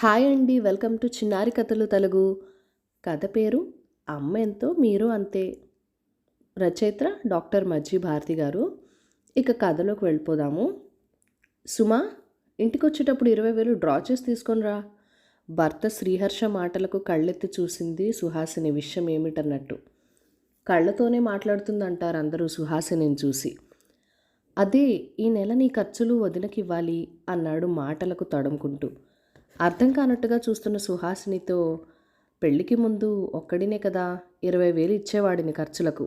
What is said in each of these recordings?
Hi అండి. Welcome to చిన్నారి కథలు తెలుగు. కథ పేరు అమ్మ ఎంతో మీరు అంతే. రచయిత్ర డాక్టర్ మజ్జి భారతి గారు. ఇక కథలోకి వెళ్ళిపోదాము. సుమా, ఇంటికొచ్చేటప్పుడు 20,000 డ్రా చేసి తీసుకొని రా. భర్త శ్రీహర్ష మాటలకు కళ్ళెత్తి చూసింది సుహాసిని విషయం ఏమిటన్నట్టు. కళ్ళతోనే మాట్లాడుతుందంటారు అందరూ సుహాసినిని చూసి. అదే, ఈ నెల నీ ఖర్చులు వదినకివ్వాలి అన్నాడు మాటలకు తడుముకుంటూ. అర్థం కానట్టుగా చూస్తున్న సుహాసినితో, పెళ్ళికి ముందు ఒక్కడినే కదా 20,000 ఇచ్చేవాడిని ఖర్చులకు.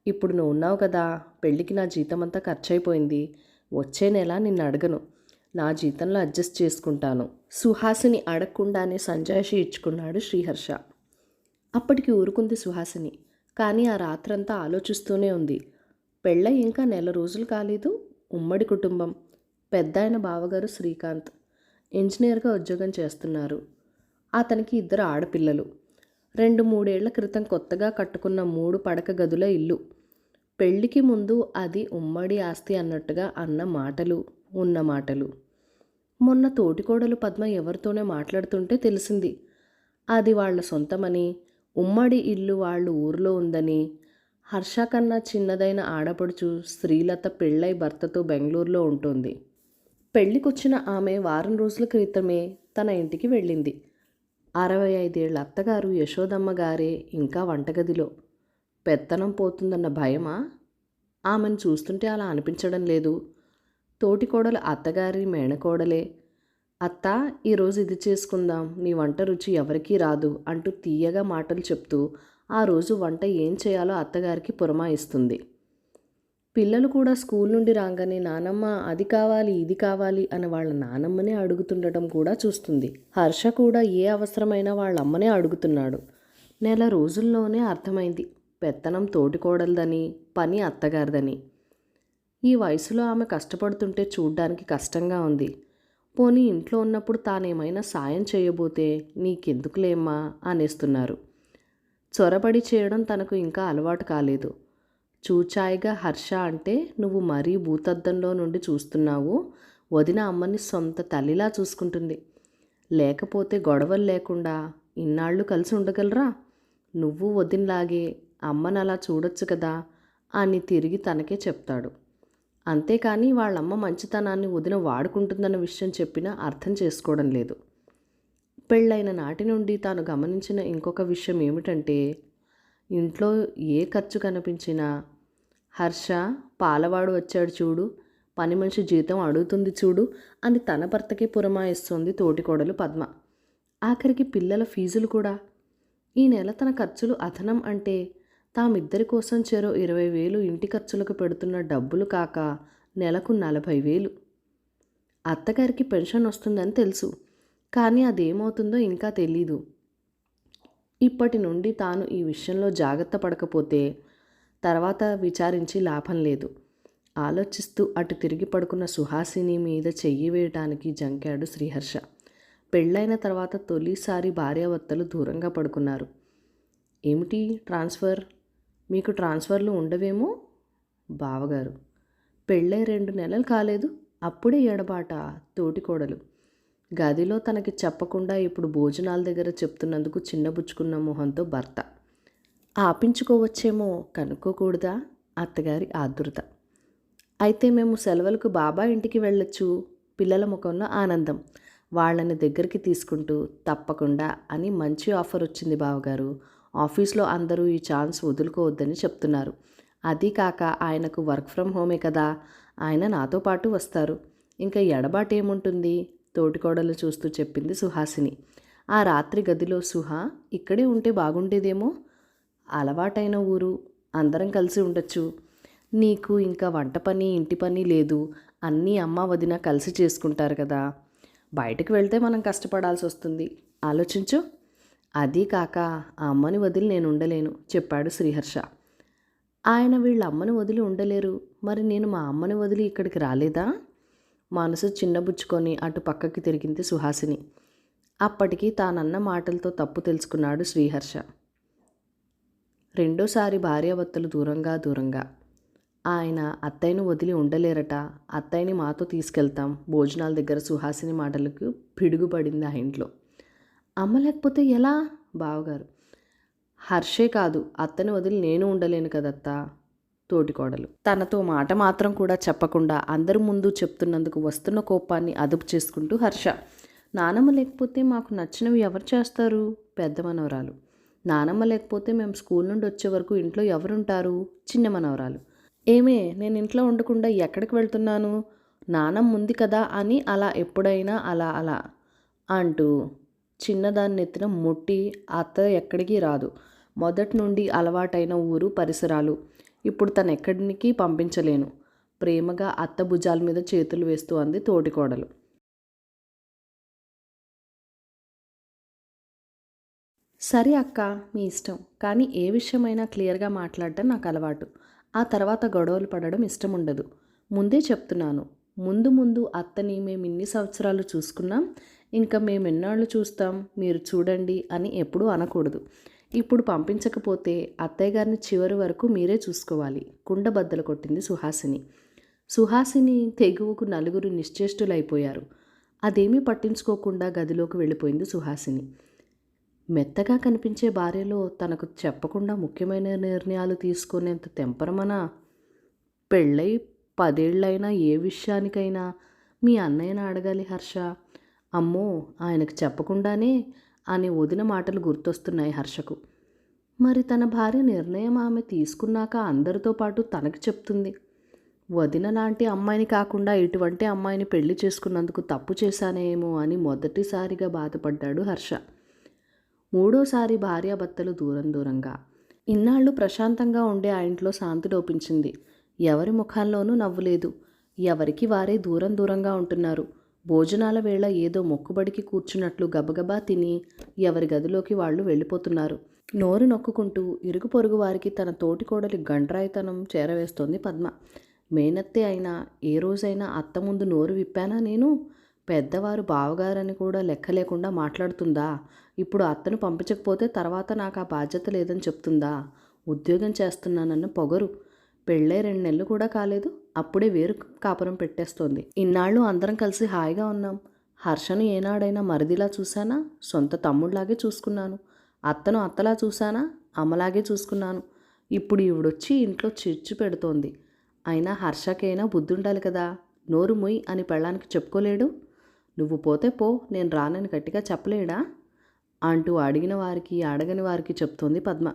ఇప్పుడు నువ్వు ఉన్నావు కదా, పెళ్ళికి నా జీతం అంతా ఖర్చయిపోయింది. వచ్చే నెల నిన్ను అడగను, నా జీతంలో అడ్జస్ట్ చేసుకుంటాను. సుహాసిని అడగకుండానే సంజాయిషి ఇచ్చుకున్నాడు శ్రీహర్ష. అప్పటికి ఊరుకుంది సుహాసిని. కానీ ఆ రాత్రంతా ఆలోచిస్తూనే ఉంది. పెళ్ళై ఇంకా నెల రోజులు కాలేదు. ఉమ్మడి కుటుంబం. పెద్దాయన బావగారు శ్రీకాంత్ ఇంజనీర్గా ఉద్యోగం చేస్తున్నారు. అతనికి 2 ఆడపిల్లలు. 2-3 ఏళ్ల క్రితం కొత్తగా కట్టుకున్న 3 పడక గదుల ఇల్లు. పెళ్లికి ముందు అది ఉమ్మడి ఆస్తి అన్నట్టుగా అన్న మాటలు, ఉన్న మాటలు. మొన్న తోటికోడలు పద్మ ఎవరితోనే మాట్లాడుతుంటే తెలిసింది అది వాళ్ళ సొంతమని, ఉమ్మడి ఇల్లు వాళ్ళు ఊర్లో ఉందని. హర్ష కన్నా చిన్నదైన ఆడపడుచు శ్రీలత పెళ్ళై భర్తతో బెంగళూరులో ఉంటుంది. పెళ్ళికొచ్చిన ఆమె వారం రోజుల క్రితమే తన ఇంటికి వెళ్ళింది. 65 ఏళ్ల అత్తగారు యశోదమ్మ గారే ఇంకా వంటగదిలో. పెత్తనం పోతుందన్న భయమా? ఆమెను చూస్తుంటే అలా అనిపించడం లేదు. తోటికోడలు అత్తగారి మేనకోడలే. అత్త, ఈరోజు ఇది చేసుకుందాం, నీ వంట రుచి ఎవరికీ రాదు అంటూ తీయగా మాటలు చెప్తూ ఆ రోజు వంట ఏం చేయాలో అత్తగారికి పురమాయిస్తుంది. పిల్లలు కూడా స్కూల్ నుండి రాగానే నానమ్మ అది కావాలి ఇది కావాలి అని వాళ్ళ నానమ్మనే అడుగుతుండటం కూడా చూస్తుంది. హర్ష కూడా ఏ అవసరమైనా వాళ్ళ అమ్మనే అడుగుతున్నాడు. నెల రోజుల్లోనే అర్థమైంది పెత్తనం తోటికోడలదని, పని అత్తగారిదని. ఈ వయసులో ఆమె కష్టపడుతుంటే చూడ్డానికి కష్టంగా ఉంది. పోనీ ఇంట్లో ఉన్నప్పుడు తానేమైనా సాయం చేయబోతే నీకెందుకులేమ్మా అనేస్తున్నారు. చొరబడి చేయడం తనకు ఇంకా అలవాటు కాలేదు. చూచాయిగా హర్ష అంటే, నువ్వు మరీ భూతద్దంలో నుండి చూస్తున్నావు, వదిన అమ్మని సొంత తల్లిలా చూసుకుంటుంది. లేకపోతే గొడవలు లేకుండా ఇన్నాళ్ళు కలిసి ఉండగలరా? నువ్వు వదినలాగే అమ్మని అలా చూడొచ్చు కదా అని తిరిగి తనకే చెప్తాడు. అంతేకాని వాళ్ళమ్మ మంచితనాన్ని వదిన వాడుకుంటుందన్న విషయం చెప్పినా అర్థం చేసుకోవడం లేదు. పెళ్ళైన నాటి నుండి తాను గమనించిన ఇంకొక విషయం ఏమిటంటే, ఇంట్లో ఏ ఖర్చు కనిపించినా హర్ష, పాలవాడు వచ్చాడు చూడు, పని మనిషి జీతం అడుగుతుంది చూడు అని తన భర్తకి పురమాయిస్తుంది తోటికోడలు పద్మ. ఆఖరికి పిల్లల ఫీజులు కూడా. ఈ నెల తన ఖర్చులు అదనం అంటే తామిద్దరి కోసం చెరో 20,000 ఇంటి ఖర్చులకు పెడుతున్న డబ్బులు కాక నెలకు 40,000. అత్తగారికి పెన్షన్ వస్తుందని తెలుసు, కానీ అదేమవుతుందో ఇంకా తెలీదు. ఇప్పటి నుండి తాను ఈ విషయంలో జాగ్రత్త పడకపోతే తర్వాత విచారించి లాభం లేదు. ఆలోచిస్తూ అటు తిరిగి పడుకున్న సుహాసిని మీద చెయ్యి వేయటానికి జంకాడు శ్రీహర్ష. పెళ్ళైన తర్వాత తొలిసారి భార్యాభర్తలు దూరంగా పడుకున్నారు. ఏమిటి ట్రాన్స్ఫర్? మీకు ట్రాన్స్ఫర్లు ఉండవేమో? బావగారు. పెళ్ళై 2 నెలలు కాలేదు, అప్పుడే ఎడబాట. తోటికోడలు. గదిలో తనకి చెప్పకుండా ఇప్పుడు భోజనాల దగ్గర చెప్తున్నందుకు చిన్నబుచ్చుకున్న మొహంతో భర్త. ఆపించుకోవచ్చేమో, కనుక్కోకూడదా? అత్తగారి ఆదుర్త. అయితే మేము సెలవులకు బాబా ఇంటికి వెళ్ళొచ్చు. పిల్లల ముఖంలో ఆనందం. వాళ్ళని దగ్గరికి తీసుకుంటూ, తప్పకుండా అని మంచి ఆఫర్ వచ్చింది బావగారు. ఆఫీస్లో అందరూ ఈ ఛాన్స్ వదులుకోవద్దని చెప్తున్నారు. అదీ కాక ఆయనకు వర్క్ ఫ్రమ్ హోమే కదా, ఆయన నాతో పాటు వస్తారు. ఇంకా ఎడబాటేముంటుంది? తోటికోడలు చూస్తూ చెప్పింది సుహాసిని. ఆ రాత్రి గదిలో, సుహా, ఇక్కడే ఉంటే బాగుండేదేమో. అలవాటైన ఊరు, అందరం కలిసి ఉండొచ్చు. నీకు ఇంకా వంట పని ఇంటి పని లేదు, అన్నీ అమ్మ వదిన కలిసి చేసుకుంటారు కదా. బయటకు వెళ్తే మనం కష్టపడాల్సి వస్తుంది. ఆలోచించు. అదీ కాక ఆ అమ్మని వదిలి నేను ఉండలేను చెప్పాడు శ్రీహర్ష. ఆయన వీళ్ళ అమ్మని వదిలి ఉండలేరు, మరి నేను మా అమ్మని వదిలి ఇక్కడికి రాలేదా? మనసు చిన్నబుచ్చుకొని అటు పక్కకి తిరిగింది సుహాసిని. అప్పటికి తానన్న మాటలతో తప్పు తెలుసుకున్నాడు శ్రీహర్ష. రెండోసారి భార్యాభర్తలు దూరంగా. ఆయన అత్తయ్యను వదిలి ఉండలేరట. అత్తయ్యని మాతో తీసుకెళ్తాం. భోజనాల దగ్గర సుహాసిని మాటలకు పిడుగుపడింది ఆ ఇంట్లో. అమ్మ లేకపోతే ఎలా? బావగారు. హర్షే కాదు, అత్తని వదిలి నేను ఉండలేను కదత్తా. తోటికోడలు. తనతో మాట మాత్రం కూడా చెప్పకుండా అందరి ముందు చెప్తున్నందుకు వస్తున్న కోపాన్ని అదుపు చేసుకుంటూ హర్ష. నానమ్మ లేకపోతే మాకు నచ్చినవి ఎవరు చేస్తారు? పెద్ద మనవరాలు. నానమ్మ లేకపోతే మేము స్కూల్ నుండి వచ్చే వరకు ఇంట్లో ఎవరుంటారు? చిన్న మనవరాలు. ఏమే, నేను ఇంట్లో ఉండకుండా ఎక్కడికి వెళ్తున్నాను? నానమ్మ ఉంది కదా అని అలా ఎప్పుడైనా అలా అలా అంటూ చిన్నదాన్ని ఎత్తిన ముట్టి అత్త ఎక్కడికి రాదు. మొదటి నుండి అలవాటైన ఊరు పరిసరాలు. ఇప్పుడు తను ఎక్కడికి పంపించలేను. ప్రేమగా అత్త భుజాల మీద చేతులు వేస్తూ అంది తోటికోడలు. సరే అక్క, మీ ఇష్టం. కానీ ఏ విషయమైనా క్లియర్గా మాట్లాడటం నాకు అలవాటు. ఆ తర్వాత గొడవలు పడడం ఇష్టం ఉండదు. ముందే చెప్తున్నాను. ముందు ముందు అత్తని మేము ఇన్ని సంవత్సరాలు చూసుకున్నాం, ఇంకా మేము ఎన్నాళ్ళు చూస్తాం, మీరు చూడండి అని ఎప్పుడూ అనకూడదు. ఇప్పుడు పంపించకపోతే అత్తయ్య గారిని చివరి వరకు మీరే చూసుకోవాలి. కుండ బద్దలు కొట్టింది సుహాసిని. సుహాసిని తెగువకు నలుగురు నిశ్చేష్టులైపోయారు. అదేమీ పట్టించుకోకుండా గదిలోకి వెళ్ళిపోయింది సుహాసిని. మెత్తగా కనిపించే భార్యలో తనకు చెప్పకుండా ముఖ్యమైన నిర్ణయాలు తీసుకునేంత తెంపరమనా? పెళ్ళై 10 ఏళ్ళైనా ఏ విషయానికైనా మీ అన్నయ్యని అడగాలి హర్ష. అమ్మో, ఆయనకు చెప్పకుండానే అని వదిన మాటలు గుర్తొస్తున్నాయి హర్షకు. మరి తన భార్య నిర్ణయం ఆమె తీసుకున్నాక అందరితో పాటు తనకి చెప్తుంది. వదిన లాంటి అమ్మాయిని కాకుండా ఇటువంటి అమ్మాయిని పెళ్లి చేసుకున్నందుకు తప్పు చేశానేమో అని మొదటిసారిగా బాధపడ్డాడు హర్ష. మూడోసారి భార్యాభర్తలు దూరం దూరంగా. ఇన్నాళ్ళు ప్రశాంతంగా ఉండే ఆ ఇంట్లో శాంతి లోపించింది. ఎవరి ముఖాల్లోనూ నవ్వులేదు. ఎవరికి వారే దూరం దూరంగా ఉంటున్నారు. భోజనాల వేళ ఏదో మొక్కుబడికి కూర్చున్నట్లు గబగబా తిని ఎవరి గదిలోకి వాళ్ళు వెళ్ళిపోతున్నారు. నోరు నొక్కుకుంటూ ఇరుగు పొరుగు వారికి తన తోటికోడలి గండ్రాయితనం చేరవేస్తోంది పద్మ. మేనత్తే అయినా ఏ రోజైనా అత్త ముందు నోరు విప్పానా నేను? పెద్దవారు బావగారని కూడా లెక్క లేకుండా మాట్లాడుతుందా? ఇప్పుడు అత్తను పంపించకపోతే తర్వాత నాకు ఆ బాధ్యత లేదని చెప్తుందా? ఉద్యోగం చేస్తున్నానన్న పొగరు. పెళ్ళై 2 నెలలు కూడా కాలేదు, అప్పుడే వేరు కాపురం పెట్టేస్తోంది. ఇన్నాళ్ళు అందరం కలిసి హాయిగా ఉన్నాం. హర్షను ఏనాడైనా మరిదిలా చూశానా? సొంత తమ్ముళ్లాగే చూసుకున్నాను. అత్తను అత్తలా చూశానా? అమ్మలాగే చూసుకున్నాను. ఇప్పుడు ఈవిడొచ్చి ఇంట్లో చిచ్చు పెడుతోంది. అయినా హర్షకైనా బుద్ధుండాలి కదా. నోరు మొయ్ అని పెళ్ళానికి చెప్పుకోలేడు. నువ్వు పోతే పో, నేను రానని గట్టిగా చెప్పలేడా అంటూ అడిగిన వారికి అడగని వారికి చెప్తోంది పద్మ.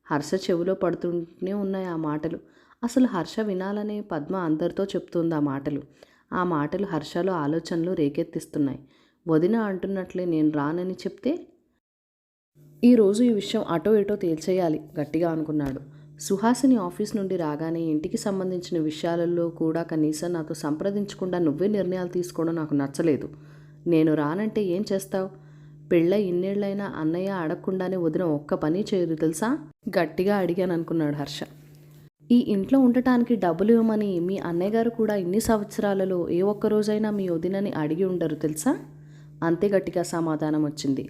హర్ష చెవిలో పడుతూనే ఉన్నాయి ఆ మాటలు. అసలు హర్ష వినాలనే పద్మ అందరితో చెప్తోంది ఆ మాటలు. ఆ మాటలు హర్షలో ఆలోచనలు రేకెత్తిస్తున్నాయి. వదిన అంటున్నట్లే నేను రానని చెప్తే ఈరోజు ఈ విషయం అటో ఇటో తేల్చేయాలి గట్టిగా అనుకున్నాడు. సుహాసిని ఆఫీస్ నుండి రాగానే ఇంటికి సంబంధించిన విషయాలలో కూడా కనీసం నాతో సంప్రదించకుండా నువ్వే నిర్ణయాలు తీసుకోవడం నాకు నచ్చలేదు. నేను రానంటే ఏం చేస్తావు? పెళ్ళై ఇన్నేళ్లైనా అన్నయ్య అడగకుండానే వదిన ఒక్క పని చేయదు తెలుసా? గట్టిగా అడిగాను అనుకున్నాడు హర్ష. ఈ ఇంట్లో ఉండటానికి డబ్బులు ఇవ్వమని మీ అన్నయ్య గారు కూడా ఇన్ని సంవత్సరాలలో ఏ ఒక్కరోజైనా మీ వదినని అడిగి ఉండరు తెలుసా? అంతే గట్టిగా సమాధానం వచ్చింది.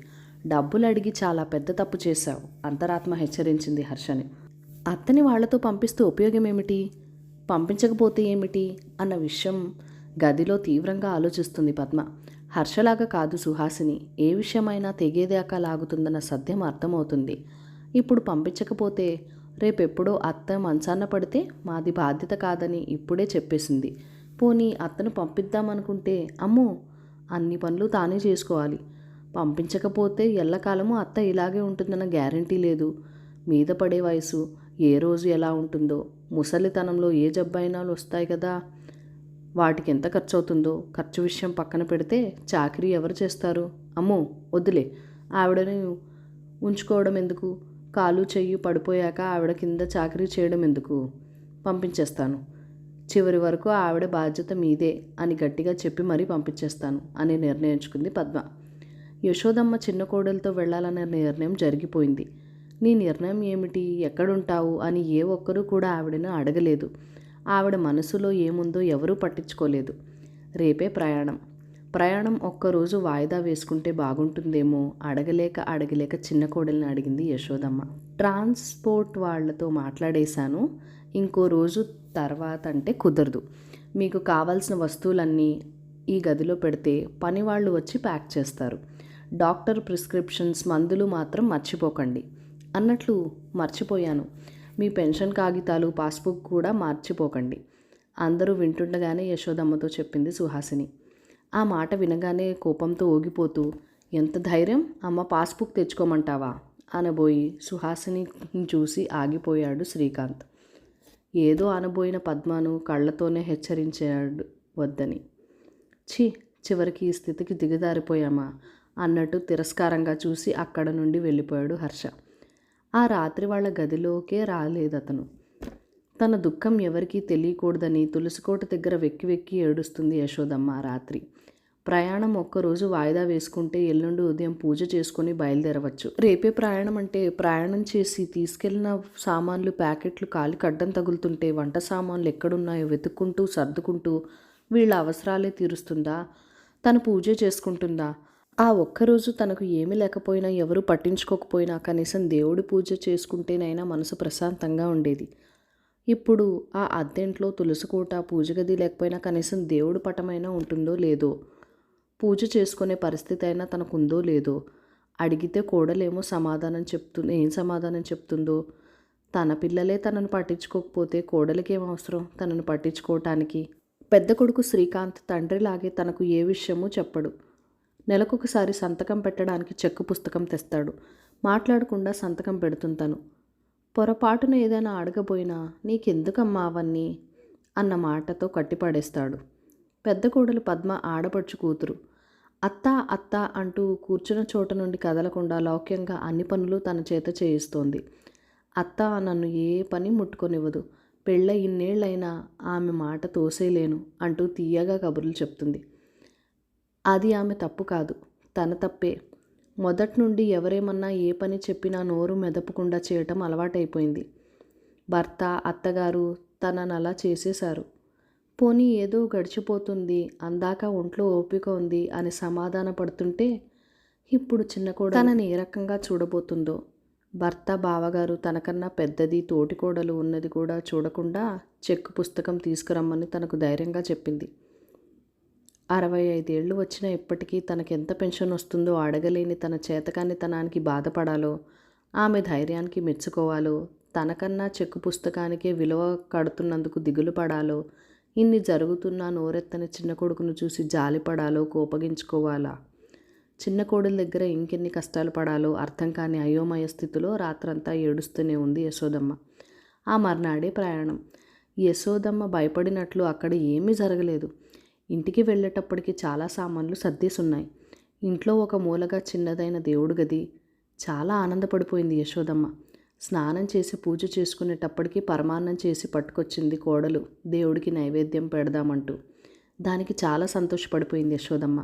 డబ్బులు అడిగి చాలా పెద్ద తప్పు చేశావు, అంతరాత్మ హెచ్చరించింది హర్షని. అత్తని వాళ్లతో పంపిస్తూ ఉపయోగం ఏమిటి? పంపించకపోతే ఏమిటి అన్న విషయం గదిలో తీవ్రంగా ఆలోచిస్తుంది పద్మ. హర్షలాగా కాదు సుహాసిని. ఏ విషయమైనా తెగేదాకా లాగుతుందన్న సత్యం అర్థమవుతుంది. ఇప్పుడు పంపించకపోతే రేపెప్పుడో అత్త మంచాన్న పడితే మాది బాధ్యత కాదని ఇప్పుడే చెప్పేసింది. పోనీ అత్తను పంపిద్దామనుకుంటే అమ్మో, అన్ని పనులు తానే చేసుకోవాలి. పంపించకపోతే ఎల్లకాలము అత్త ఇలాగే ఉంటుందన్న గ్యారంటీ లేదు. మీద పడే వయసు ఏ రోజు ఎలా ఉంటుందో, ముసలితనంలో ఏ జబ్బైనా వస్తాయి కదా. వాటికి ఎంత ఖర్చు అవుతుందో ఖర్చు విషయం పక్కన పెడితే చాకరీ ఎవరు చేస్తారు? అమ్మో వద్దులే, ఆవిడని ఉంచుకోవడం ఎందుకు? కాలు చెయ్యి పడిపోయాక ఆవిడ కింద చాకరీ చేయడం ఎందుకు? పంపించేస్తాను. చివరి వరకు ఆవిడ బాధ్యత మీదే అని గట్టిగా చెప్పి మరీ పంపించేస్తాను అని నిర్ణయించుకుంది పద్మ. యశోదమ్మ చిన్న కోడలతో వెళ్లాలనే నిర్ణయం జరిగిపోయింది. నీ నిర్ణయం ఏమిటి, ఎక్కడుంటావు అని ఏ ఒక్కరూ కూడా ఆవిడను అడగలేదు. ఆవిడ మనసులో ఏముందో ఎవరూ పట్టించుకోలేదు. రేపే ప్రయాణం ఒక్కరోజు వాయిదా వేసుకుంటే బాగుంటుందేమో అడగలేక చిన్న కోడల్ని అడిగింది యశోదమ్మ. ట్రాన్స్పోర్ట్ వాళ్లతో మాట్లాడేశాను, ఇంకో రోజు తర్వాత అంటే కుదరదు. మీకు కావాల్సిన వస్తువులన్నీ ఈ గదిలో పెడితే పనివాళ్ళు వచ్చి ప్యాక్ చేస్తారు. డాక్టర్ ప్రిస్క్రిప్షన్స్ మందులు మాత్రం మర్చిపోకండి. అన్నట్లు మర్చిపోయాను. మీ పెన్షన్ కాగితాలు పాస్బుక్ కూడా మర్చిపోకండి. అందరూ వింటుండగానే యశోదమ్మతో చెప్పింది సుహాసిని. ఆ మాట వినగానే కోపంతో ఊగిపోతూ, ఎంత ధైర్యం, అమ్మ పాస్బుక్ తెచ్చుకోమంటావా అనబోయి సుహాసిని చూసి ఆగిపోయాడు శ్రీకాంత్. ఏదో అనబోయిన పద్మను కళ్ళతోనే హెచ్చరించాడు వద్దని. ఛీ, చివరికి ఈ స్థితికి దిగజారిపోయామా అన్నట్టు తిరస్కారంగా చూసి అక్కడ నుండి వెళ్ళిపోయాడు హర్ష. ఆ రాత్రి వాళ్ళ గదిలోకే రాలేదతను. తన దుఃఖం ఎవరికీ తెలియకూడదని తులసికోట దగ్గర వెక్కి వెక్కి ఏడుస్తుంది యశోదమ్మ ఆ రాత్రి. ప్రయాణం ఒక్కరోజు వాయిదా వేసుకుంటే ఎల్లుండి ఉదయం పూజ చేసుకుని బయలుదేరవచ్చు. రేపే ప్రయాణం అంటే ప్రయాణం చేసి తీసుకెళ్లిన సామాన్లు ప్యాకెట్లు కాలికి అడ్డం తగులుతుంటే వంట సామాన్లు ఎక్కడున్నాయో వెతుక్కుంటూ సర్దుకుంటూ వీళ్ళ అవసరాలే తీరుస్తుందా? తను పూజ చేసుకుంటుందా? ఆ ఒక్కరోజు తనకు ఏమీ లేకపోయినా, ఎవరు పట్టించుకోకపోయినా కనీసం దేవుడి పూజ చేసుకుంటేనైనా మనసు ప్రశాంతంగా ఉండేది. ఇప్పుడు ఆ అద్దెంట్లో తులసికోట, పూజగది లేకపోయినా కనీసం దేవుడి పటమైనా ఉంటుందో లేదో, పూజ చేసుకునే పరిస్థితి అయినా తనకుందో లేదో, అడిగితే కోడలేమో ఏం సమాధానం చెప్తుందో. తన పిల్లలే తనను పట్టించుకోకపోతే కోడలికేం అవసరం తనను పట్టించుకోవటానికి? పెద్ద కొడుకు శ్రీకాంత్ తండ్రిలాగే తనకు ఏ విషయమూ చెప్పడు. నెలకొకసారి సంతకం పెట్టడానికి చెక్కు పుస్తకం తెస్తాడు. మాట్లాడకుండా సంతకం పెడుతుంటాను. పొరపాటున ఏదైనా అడగబోయినా నీకెందుకమ్మా అవన్నీ అన్న మాటతో కట్టిపడేస్తాడు. పెద్ద కోడలు పద్మ ఆడపడుచు కూతురు. అత్త అత్త అంటూ కూర్చున్న చోట నుండి కదలకుండా లౌక్యంగా అన్ని పనులు తన చేత చేయిస్తోంది. అత్త నన్ను ఏ పని ముట్టుకొనివ్వదు. పెళ్ళై ఇన్నేళ్లైనా ఆమె మాట తోసేయలేను అంటూ తీయగా కబుర్లు చెప్తుంది. అది ఆమె తప్పు కాదు, తన తప్పే. మొదటి నుండి ఎవరేమన్నా ఏ పని చెప్పినా నోరు మెదపకుండా చేయటం అలవాటైపోయింది. భర్త, అత్తగారు తనను అలా చేసేశారు. పోనీ ఏదో గడిచిపోతుంది, అందాక ఒంట్లో ఓపిక ఉంది అని సమాధాన పడుతుంటే ఇప్పుడు చిన్న కోడలు తనని ఏ రకంగా చూడబోతుందో. భర్త, బావగారు తనకన్నా పెద్దది తోటికోడలు ఉన్నది కూడా చూడకుండా చెక్కు పుస్తకం తీసుకురమ్మని తనకు ధైర్యంగా చెప్పింది. 65 ఏళ్ళు వచ్చినా ఇప్పటికీ తనకెంత పెన్షన్ వస్తుందో అడగలేని తన చేతకానితనానికి బాధపడాలో, ఆమె ధైర్యానికి మెచ్చుకోవాలో, తనకన్నా చెక్కు పుస్తకానికే విలువ కడుతున్నందుకు దిగులు పడాలో, ఇన్ని జరుగుతున్నా నోరెత్తని చిన్న కొడుకును చూసి జాలిపడాలో, కోపగించుకోవాలా? చిన్న కోడలి దగ్గర ఇంకెన్ని కష్టాలు పడాలో అర్థం కాని అయోమయ స్థితిలో రాత్రంతా ఏడుస్తూనే ఉంది యశోదమ్మ. ఆ మర్నాడే ప్రయాణం. యశోదమ్మ భయపడినట్లు అక్కడ ఏమీ జరగలేదు. ఇంటికి వెళ్ళేటప్పటికి చాలా సామాన్లు సర్దేసున్నాయి. ఇంట్లో ఒక మూలగా చిన్నదైన దేవుడి గది. చాలా ఆనందపడిపోయింది యశోదమ్మ. స్నానం చేసి పూజ చేసుకునేటప్పటికి పరమాన్నం చేసి పట్టుకొచ్చింది కోడలు దేవుడికి నైవేద్యం పెడదామంటూ. దానికి చాలా సంతోషపడిపోయింది యశోదమ్మ.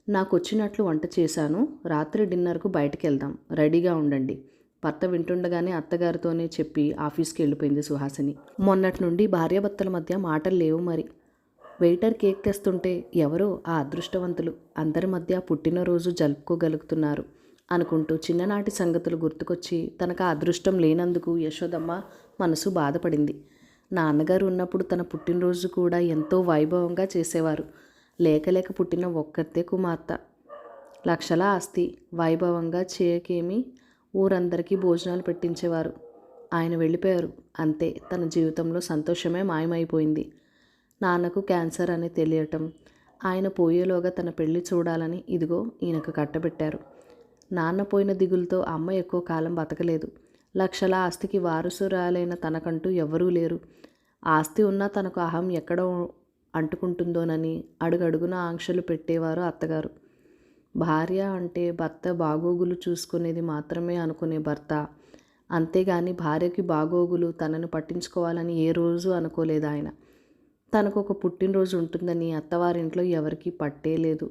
నాకొచ్చినట్లు వంట చేశాను, రాత్రి డిన్నర్కు బయటికి వెళ్దాం, రెడీగా ఉండండి. భర్త వింటుండగానే అత్తగారితోనే చెప్పి ఆఫీస్కి వెళ్ళిపోయింది సుహాసిని. మొన్నటి నుండి భార్యాభర్తల మధ్య మాటలు లేవు మరి. వెయిటర్ కేక్ తెస్తుంటే ఎవరో ఆ అదృష్టవంతులు అందరి మధ్య పుట్టినరోజు జరుపుకోగలుగుతున్నారు అనుకుంటూ చిన్ననాటి సంగతులు గుర్తుకొచ్చి తనకు ఆ అదృష్టం లేనందుకు యశోదమ్మ మనసు బాధపడింది. నాన్నగారు ఉన్నప్పుడు తన పుట్టినరోజు కూడా ఎంతో వైభవంగా చేసేవారు. లేక పుట్టిన ఒక్కతే కుమార్తె. లక్షల ఆస్తి. వైభవంగా చేయకేమి ఊరందరికీ భోజనాలు పెట్టించేవారు. ఆయన వెళ్ళిపోయారు. అంతే, తన జీవితంలో సంతోషమే మాయమైపోయింది. నాన్నకు క్యాన్సర్ అని తెలియటం, ఆయన పోయేలోగా తన పెళ్లి చూడాలని ఇదిగో ఈయనకు కట్టబెట్టారు. నాన్న పోయిన దిగులతో అమ్మ ఎక్కువ కాలం బతకలేదు. లక్షల ఆస్తికి వారసురాలైన తనకంటూ ఎవరూ లేరు. ఆస్తి ఉన్నా తనకు అహం ఎక్కడ అంటుకుంటుందోనని అడుగడుగున ఆంక్షలు పెట్టేవారు అత్తగారు. భార్య అంటే భర్త బాగోగులు చూసుకునేది మాత్రమే అనుకునే భర్త. అంతేగాని భార్యకి బాగోగులు తనను పట్టించుకోవాలని ఏ రోజు అనుకోలేదు ఆయన. తనకు ఒక పుట్టినరోజు ఉంటుందని అత్తవారింట్లో ఎవరికీ పట్టేలేదు.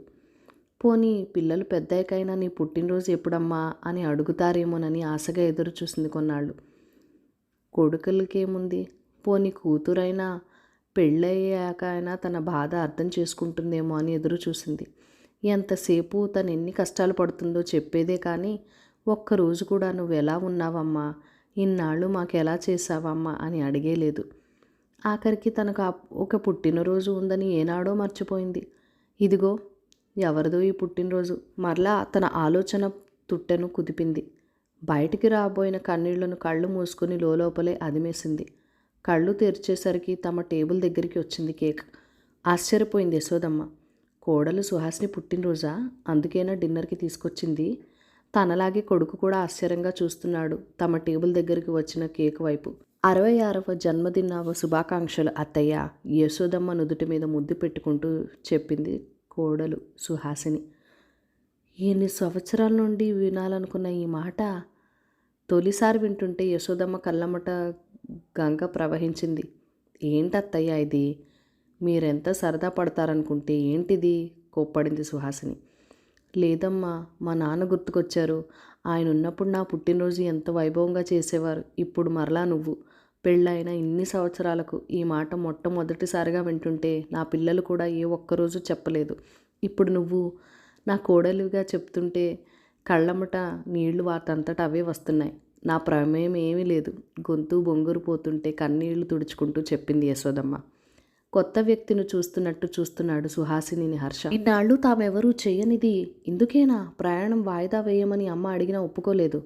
పోనీ పిల్లలు పెద్దయ్యాకైనా నీ పుట్టినరోజు ఎప్పుడమ్మా అని అడుగుతారేమోనని ఆశగా ఎదురు చూసింది కొన్నాళ్ళు. కొడుకులకేముంది, పోనీ కూతురైనా పెళ్ళయ్యాక అయినా తన బాధ అర్థం చేసుకుంటుందేమో అని ఎదురు చూసింది. ఎంతసేపు తను ఎన్ని కష్టాలు పడుతుందో చెప్పేదే కానీ ఒక్కరోజు కూడా నువ్వు ఎలా ఉన్నావమ్మా, ఇన్నాళ్ళు మాకెలా చేసావమ్మా అని అడిగేలేదు. ఆఖరికి తనకు ఒక పుట్టినరోజు ఉందని ఏనాడో మర్చిపోయింది. ఇదిగో ఎవరిదో ఈ పుట్టినరోజు. మరలా తన ఆలోచన తుట్టెను కుదిపింది. బయటికి రాబోయిన కన్నీళ్లను కళ్ళు మూసుకుని లోపలే అదిమేసింది. కళ్ళు తెరిచేసరికి తమ టేబుల్ దగ్గరికి వచ్చింది కేక్. ఆశ్చర్యపోయింది యశోదమ్మ. కోడలు సుహాసిని పుట్టినరోజా? అందుకేనా డిన్నర్కి తీసుకొచ్చింది? తనలాగే కొడుకు కూడా ఆశ్చర్యంగా చూస్తున్నాడు తమ టేబుల్ దగ్గరికి వచ్చిన కేక్ వైపు. 66వ జన్మదిన శుభాకాంక్షలు అత్తయ్య, యశోదమ్మ నుదుటి మీద ముద్దు పెట్టుకుంటూ చెప్పింది కోడలు సుహాసిని. ఎన్ని సంవత్సరాల నుండి వినాలనుకున్న ఈ మాట తొలిసారి వింటుంటే యశోదమ్మ కళ్ళమ్మట గంగ ప్రవహించింది. ఏంటత్తయ్య ఇది? మీరెంత సరదా పడతారనుకుంటే ఏంటిది? కోప్పడింది సుహాసిని. లేదమ్మా, మా నాన్న గుర్తుకొచ్చారు. ఆయన ఉన్నప్పుడు నా పుట్టినరోజు ఎంత వైభవంగా చేసేవారు. ఇప్పుడు మరలా నువ్వు పెళ్ళైన ఇన్ని సంవత్సరాలకు ఈ మాట మొట్టమొదటిసారిగా వింటుంటే నా పిల్లలు కూడా ఏ ఒక్కరోజు చెప్పలేదు. ఇప్పుడు నువ్వు నా కోడలిగా చెప్తుంటే కళ్ళమ్మట నీళ్లు వాటంతట అవే వస్తున్నాయి. నా ప్రమేయం ఏమీ లేదు. గొంతు బొంగురు పోతుంటే కన్నీళ్లు తుడుచుకుంటూ చెప్పింది యశోదమ్మ. కొత్త వ్యక్తిని చూస్తున్నట్టు చూస్తున్నాడు సుహాసినిని హర్ష. ఇన్నాళ్ళు తామెవరూ చేయనిది ఇందుకేనా ప్రయాణం వాయిదా వేయమని అమ్మ అడిగినా ఒప్పుకోలేదు.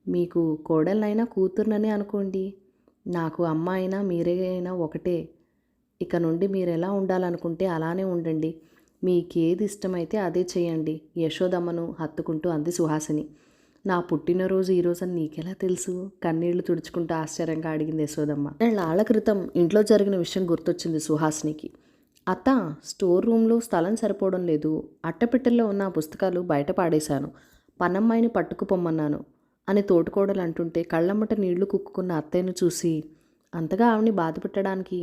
మీకు కోడలైనా కూతుర్ననే అనుకోండి. నాకు అమ్మ అయినా మీరే అయినా ఒకటే. ఇక నుండి మీరెలా ఉండాలనుకుంటే అలానే ఉండండి. మీకేది ఇష్టమైతే అదే చేయండి, యశోదమ్మను హత్తుకుంటూ అంది సుహాసిని. నా పుట్టినరోజు ఈరోజని నీకెలా తెలుసు? కన్నీళ్లు తుడుచుకుంటూ ఆశ్చర్యంగా అడిగింది యశోదమ్మ. 2 క్రితం ఇంట్లో జరిగిన విషయం గుర్తొచ్చింది సుహాసినికి. అత్త, స్టోర్ రూమ్లో స్థలం సరిపోవడం లేదు. అట్టపెట్టెల్లో ఉన్న పుస్తకాలు బయట పాడేశాను. పనమ్మాయిని పట్టుకుపోమ్మన్నాను అని తోటికోడలు అంటుంటే కళ్ళమ్మట నీళ్లు కుక్కున్న అత్తయ్యను చూసి, అంతగా ఆవిని బాధపెట్టడానికి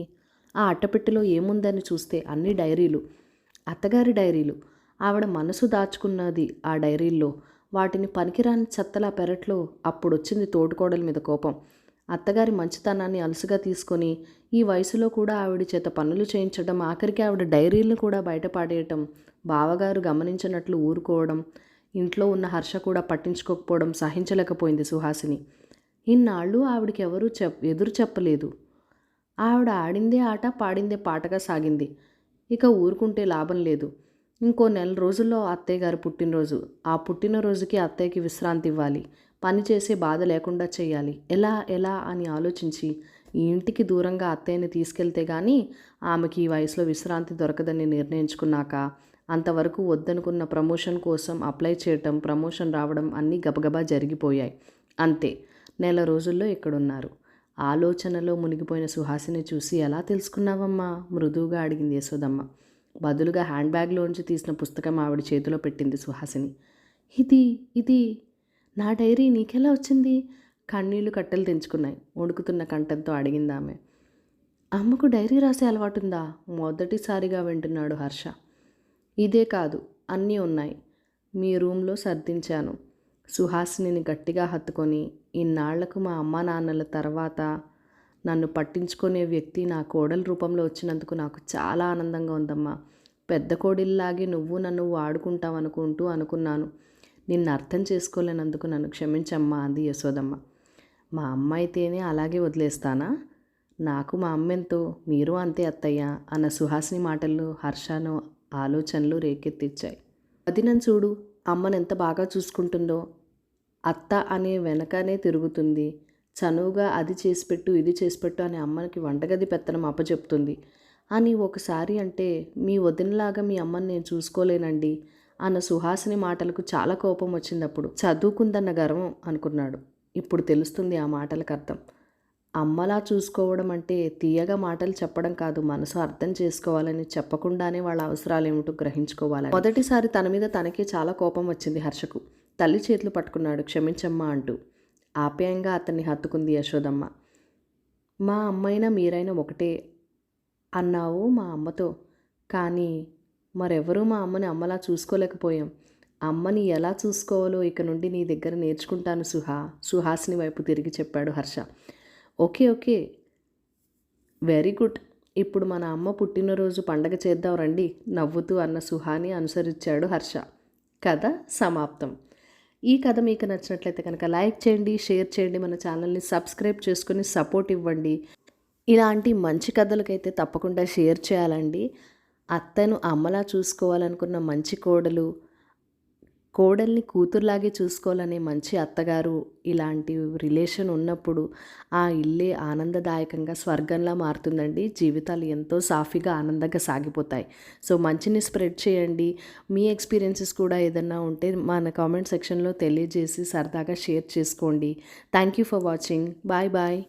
ఆ అట్టపెట్టెలో ఏముందని చూస్తే అన్ని డైరీలు, అత్తగారి డైరీలు. ఆవిడ మనసు దాచుకున్నది ఆ డైరీల్లో. వాటిని పనికిరాని చెత్తలా పెరట్లో. అప్పుడొచ్చింది తోటికోడల మీద కోపం. అత్తగారి మంచితనాన్ని అలుసుగా తీసుకొని ఈ వయసులో కూడా ఆవిడ చేత పనులు చేయించడం, ఆఖరికి ఆవిడ డైరీలను కూడా బయటపాడేయటం, బావగారు గమనించినట్లు ఊరుకోవడం, ఇంట్లో ఉన్న హర్ష కూడా పట్టించుకోకపోవడం సహించలేకపోయింది సుహాసిని. ఇన్నాళ్ళు ఆవిడకి ఎవరూ ఎదురు చెప్పలేదు. ఆవిడ ఆడిందే ఆట, పాడిందే పాటగా సాగింది. ఇక ఊరుకుంటే లాభం లేదు. ఇంకో 4 రోజుల్లో అత్తయ్య గారి పుట్టినరోజు. ఆ పుట్టినరోజుకి అత్తయ్యకి విశ్రాంతి ఇవ్వాలి. పని చేసే బాధ లేకుండా చేయాలి. ఎలా అని ఆలోచించి ఈ ఇంటికి దూరంగా అత్తయ్యని తీసుకెళ్తే కానీ ఆమెకి ఈ వయసులో విశ్రాంతి దొరకదని నిర్ణయించుకున్నాక అంతవరకు వద్దనుకున్న ప్రమోషన్ కోసం అప్లై చేయటం, ప్రమోషన్ రావడం అన్నీ గబగబా జరిగిపోయాయి. అంతే, 4 రోజుల్లో ఇక్కడున్నారు. ఆలోచనలో మునిగిపోయిన సుహాసిని చూసి, ఎలా తెలుసుకున్నావమ్మా? మృదువుగా అడిగింది యశోదమ్మ. బదులుగా హ్యాండ్ బ్యాగ్లోంచి తీసిన పుస్తకం ఆవిడ చేతిలో పెట్టింది సుహాసిని. ఇది నా డైరీ నీకెలా వచ్చింది? కన్నీళ్లు కట్టెలు తెంచుకున్నాయి. వణుకుతున్న కంఠంతో అడిగింది ఆమె. అమ్మకు డైరీ రాసే అలవాటుందా? మొదటిసారిగా వింటున్నాడు హర్ష. ఇదే కాదు, అన్నీ ఉన్నాయి. మీ రూమ్లో సర్దించాను. సుహాసినిని గట్టిగా హత్తుకొని, ఇన్నాళ్లకు మా అమ్మా నాన్నల తర్వాత నన్ను పట్టించుకునే వ్యక్తి నా కోడల రూపంలో వచ్చినందుకు నాకు చాలా ఆనందంగా ఉందమ్మా. పెద్ద కోడిల్లాగే నువ్వు నన్ను వాడుకుంటావనుకుంటూ అనుకున్నాను. నిన్ను అర్థం చేసుకోలేనందుకు నన్ను క్షమించమ్మా అంది యశోదమ్మ. మా అమ్మ అయితేనే అలాగే వదిలేస్తానా? నాకు మా అమ్మెంతో, మీరు అంతే అత్తయ్య అన్న సుహాసిని మాటల్లో హర్షను ఆలోచనలు రేకెత్తిచ్చాయి. వదినను చూడు, అమ్మను ఎంత బాగా చూసుకుంటుందో. అత్త అనే వెనకనే తిరుగుతుంది. చనువుగా అది చేసిపెట్టు, ఇది చేసిపెట్టు అని అమ్మకి వంటగది పెత్తనం అప్పచెప్తుంది అని ఒకసారి అంటే, మీ వదినలాగా మీ అమ్మని నేను చూసుకోలేనండి అన్న సుహాసిని మాటలకు చాలా కోపం వచ్చిందప్పుడు. చదువుకుందన్న గర్వం అనుకున్నాడు. ఇప్పుడు తెలుస్తుంది ఆ మాటలకు అర్థం. అమ్మలా చూసుకోవడం అంటే తీయగా మాటలు చెప్పడం కాదు, మనసు అర్థం చేసుకోవాలని, చెప్పకుండానే వాళ్ళ అవసరాలు ఏమిటో గ్రహించుకోవాలని. మొదటిసారి తన మీద తనకే చాలా కోపం వచ్చింది హర్షకు. తల్లి చేతులు పట్టుకున్నాడు క్షమించమ్మా అంటూ. ఆప్యాయంగా అతన్ని హత్తుకుంది యశోదమ్మ. మా అమ్మైనా మీరైనా ఒకటే అన్నావు మా అమ్మతో, కానీ మరెవరూ మా అమ్మని అమ్మలా చూసుకోలేకపోయాం. అమ్మని ఎలా చూసుకోవాలో ఇక నుండి నీ దగ్గర నేర్చుకుంటాను సుహాసిని వైపు తిరిగి చెప్పాడు హర్ష. Okay, very good. ఇప్పుడు మన అమ్మ పుట్టినరోజు పండగ చేద్దాం రండి నవ్వుతూ అన్న సుహాని అనుసరించాడు హర్ష. కథ సమాప్తం. ఈ కథ మీకు నచ్చినట్లయితే కనుక లైక్ చేయండి, షేర్ చేయండి, మన ఛానల్ని సబ్స్క్రైబ్ చేసుకొని సపోర్ట్ ఇవ్వండి. ఇలాంటి మంచి కథలకైతే తప్పకుండా షేర్ చేయాలండి. అత్తను అమ్మలా చూసుకోవాలనుకున్న మంచి కోడలు, కోడల్ని కూతురులాగే చూసుకోవాలనే మంచి అత్తగారు, ఇలాంటి రిలేషన్ ఉన్నప్పుడు ఆ ఇల్లే ఆనందదాయకంగా స్వర్గంలా మారుతుందండి. జీవితాలు ఎంతో సాఫీగా ఆనందంగా సాగిపోతాయి. సో మంచిని స్ప్రెడ్ చేయండి. మీ ఎక్స్పీరియన్సెస్ కూడా ఏదన్నా ఉంటే మన కామెంట్ సెక్షన్లో తెలియజేసి సరదాగా షేర్ చేసుకోండి. Thank you for watching. Bye bye.